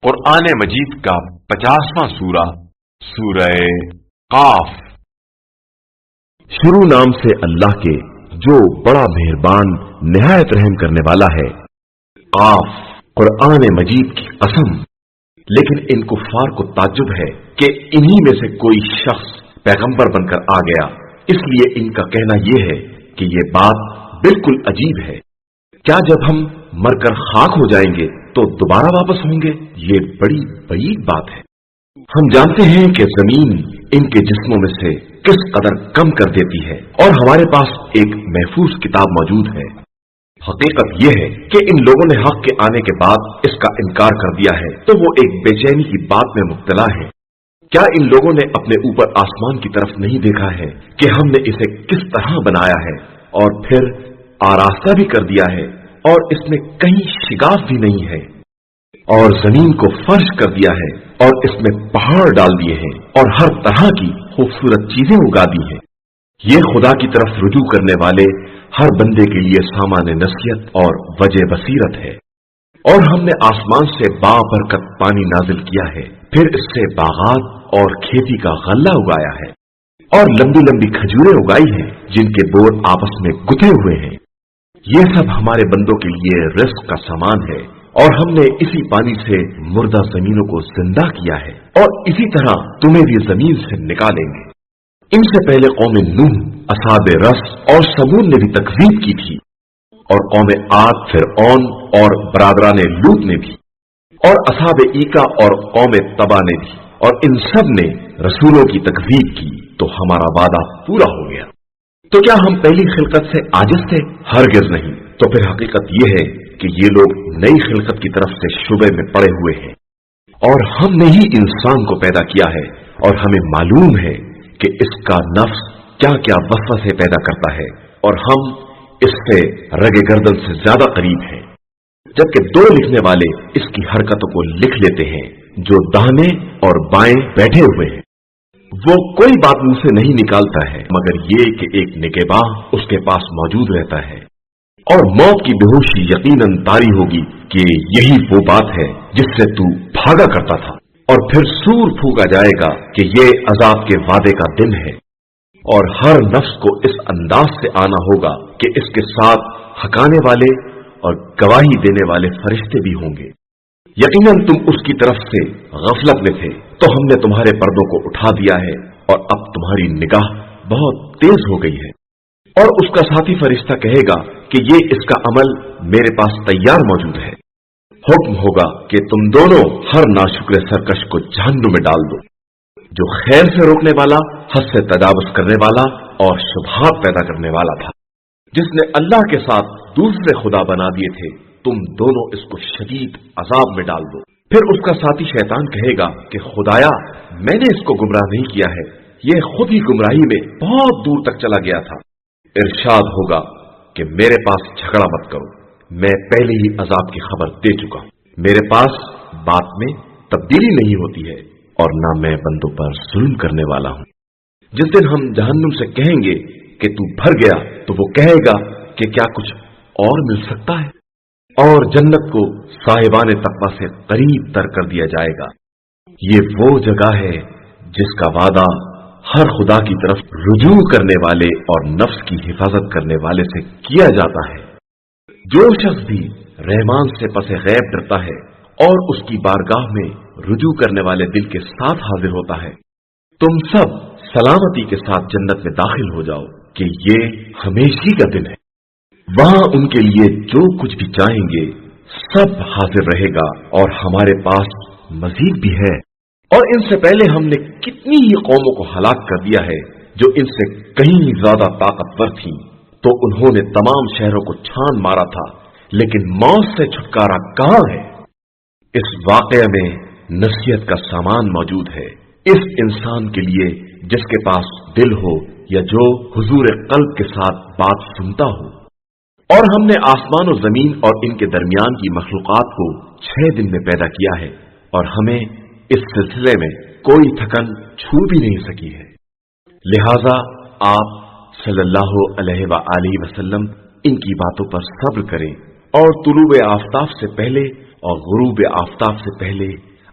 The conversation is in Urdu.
قرآن مجید کا 50واں سورہ سورہ قاف۔ شروع نام سے اللہ کے جو بڑا مہربان نہایت رحم کرنے والا ہے۔ قاف، قرآن مجید کی قسم۔ لیکن ان کفار کو تعجب ہے کہ انہی میں سے کوئی شخص پیغمبر بن کر آ گیا، اس لیے ان کا کہنا یہ ہے کہ یہ بات بالکل عجیب ہے۔ کیا جب ہم مر کر خاک ہو جائیں گے تو دوبارہ واپس ہوں گے؟ یہ بڑی بعید بات ہے۔ ہم جانتے ہیں کہ زمین ان کے جسموں میں سے کس قدر کم کر دیتی ہے، اور ہمارے پاس ایک محفوظ کتاب موجود ہے۔ حقیقت یہ ہے کہ ان لوگوں نے حق کے آنے کے بعد اس کا انکار کر دیا ہے، تو وہ ایک بے چینی کی بات میں مبتلا ہے۔ کیا ان لوگوں نے اپنے اوپر آسمان کی طرف نہیں دیکھا ہے کہ ہم نے اسے کس طرح بنایا ہے، اور پھر آراستہ بھی کر دیا ہے، اور اس میں کہیں شگاف بھی نہیں ہے، اور زمین کو فرش کر دیا ہے، اور اس میں پہاڑ ڈال دیے ہیں، اور ہر طرح کی خوبصورت چیزیں اگا دی ہیں۔ یہ خدا کی طرف رجوع کرنے والے ہر بندے کے لیے سامان نصیحت اور وجہ بصیرت ہے۔ اور ہم نے آسمان سے بابرکت پانی نازل کیا ہے، پھر اس سے باغات اور کھیتی کا غلہ اگایا ہے، اور لمبی لمبی کھجوریں اگائی ہیں جن کے بور آپس میں گتھے ہوئے ہیں۔ یہ سب ہمارے بندوں کے لیے رزق کا سامان ہے، اور ہم نے اسی پانی سے مردہ زمینوں کو زندہ کیا ہے، اور اسی طرح تمہیں بھی زمین سے نکالیں گے۔ ان سے پہلے قوم نوح، اصحاب رس اور سمود نے بھی تکذیب کی تھی، اور قوم عاد، فرعون اور برادران لوط نے بھی، اور اصحاب ایکا اور قوم تبا نے بھی، اور ان سب نے رسولوں کی تکذیب کی، تو ہمارا وعدہ پورا ہو گیا۔ تو کیا ہم پہلی خلقت سے عاجز تھے؟ ہرگز نہیں۔ تو پھر حقیقت یہ ہے کہ یہ لوگ نئی خلقت کی طرف سے شبے میں پڑے ہوئے ہیں، اور ہم نے ہی انسان کو پیدا کیا ہے، اور ہمیں معلوم ہے کہ اس کا نفس کیا کیا وسوسے پیدا کرتا ہے، اور ہم اس سے رگ گردن سے زیادہ قریب ہیں۔ جبکہ دو لکھنے والے اس کی حرکتوں کو لکھ لیتے ہیں جو داہنے اور بائیں بیٹھے ہوئے ہیں۔ وہ کوئی بات منہ سے نہیں نکالتا ہے مگر یہ کہ ایک نگہباں اس کے پاس موجود رہتا ہے، اور موت کی بے ہوشی یقیناً طاری ہوگی کہ یہی وہ بات ہے جس سے تو بھاگا کرتا تھا، اور پھر سور پھونکا جائے گا کہ یہ عذاب کے وعدے کا دن ہے، اور ہر نفس کو اس انداز سے آنا ہوگا کہ اس کے ساتھ حکانے والے اور گواہی دینے والے فرشتے بھی ہوں گے۔ یقیناً تم اس کی طرف سے غفلت میں تھے، تو ہم نے تمہارے پردوں کو اٹھا دیا ہے، اور اب تمہاری نگاہ بہت تیز ہو گئی ہے۔ اور اس کا ساتھی فرشتہ کہے گا کہ یہ اس کا عمل میرے پاس تیار موجود ہے۔ حکم ہوگا کہ تم دونوں ہر ناشکر سرکش کو جہنم میں ڈال دو، جو خیر سے روکنے والا، حد سے تجاوز کرنے والا اور شبہات پیدا کرنے والا تھا، جس نے اللہ کے ساتھ دوسرے خدا بنا دیے تھے۔ تم دونوں اس کو شدید عذاب میں ڈال دو۔ پھر اس کا ساتھی شیطان کہے گا کہ خدایا، میں نے اس کو گمراہ نہیں کیا ہے، یہ خود ہی گمراہی میں بہت دور تک چلا گیا تھا۔ ارشاد ہوگا کہ میرے پاس جھگڑا مت کرو، میں پہلے ہی عذاب کی خبر دے چکا ہوں، میرے پاس بات میں تبدیلی نہیں ہوتی ہے، اور نہ میں بندوں پر ظلم کرنے والا ہوں۔ جس دن ہم جہنم سے کہیں گے کہ تو بھر گیا، تو وہ کہے گا کہ کیا کچھ اور مل سکتا ہے، اور جنت کو صاحبان تقوی سے قریب تر کر دیا جائے گا۔ یہ وہ جگہ ہے جس کا وعدہ ہر خدا کی طرف رجوع کرنے والے اور نفس کی حفاظت کرنے والے سے کیا جاتا ہے۔ جو شخص بھی رحمان سے پس غیب ڈرتا ہے اور اس کی بارگاہ میں رجوع کرنے والے دل کے ساتھ حاضر ہوتا ہے، تم سب سلامتی کے ساتھ جنت میں داخل ہو جاؤ، کہ یہ ہمیشگی کا دن ہے۔ وہاں ان کے لیے جو کچھ بھی چاہیں گے سب حاضر رہے گا، اور ہمارے پاس مزید بھی ہے۔ اور ان سے پہلے ہم نے کتنی ہی قوموں کو ہلاک کر دیا ہے جو ان سے کہیں زیادہ طاقتور تھیں، تو انہوں نے تمام شہروں کو چھان مارا تھا، لیکن موت سے چھٹکارا کہاں ہے؟ اس واقعے میں نصیحت کا سامان موجود ہے اس انسان کے لیے جس کے پاس دل ہو، یا جو حضور قلب کے ساتھ بات سنتا ہو۔ اور ہم نے آسمان و زمین اور ان کے درمیان کی مخلوقات کو 6 دن میں پیدا کیا ہے، اور ہمیں اس سلسلے میں کوئی تھکن چھو بھی نہیں سکی ہے۔ لہذا آپ صلی اللہ علیہ وآلہ وسلم ان کی باتوں پر صبر کریں، اور طلوع آفتاب سے پہلے اور غروب آفتاب سے پہلے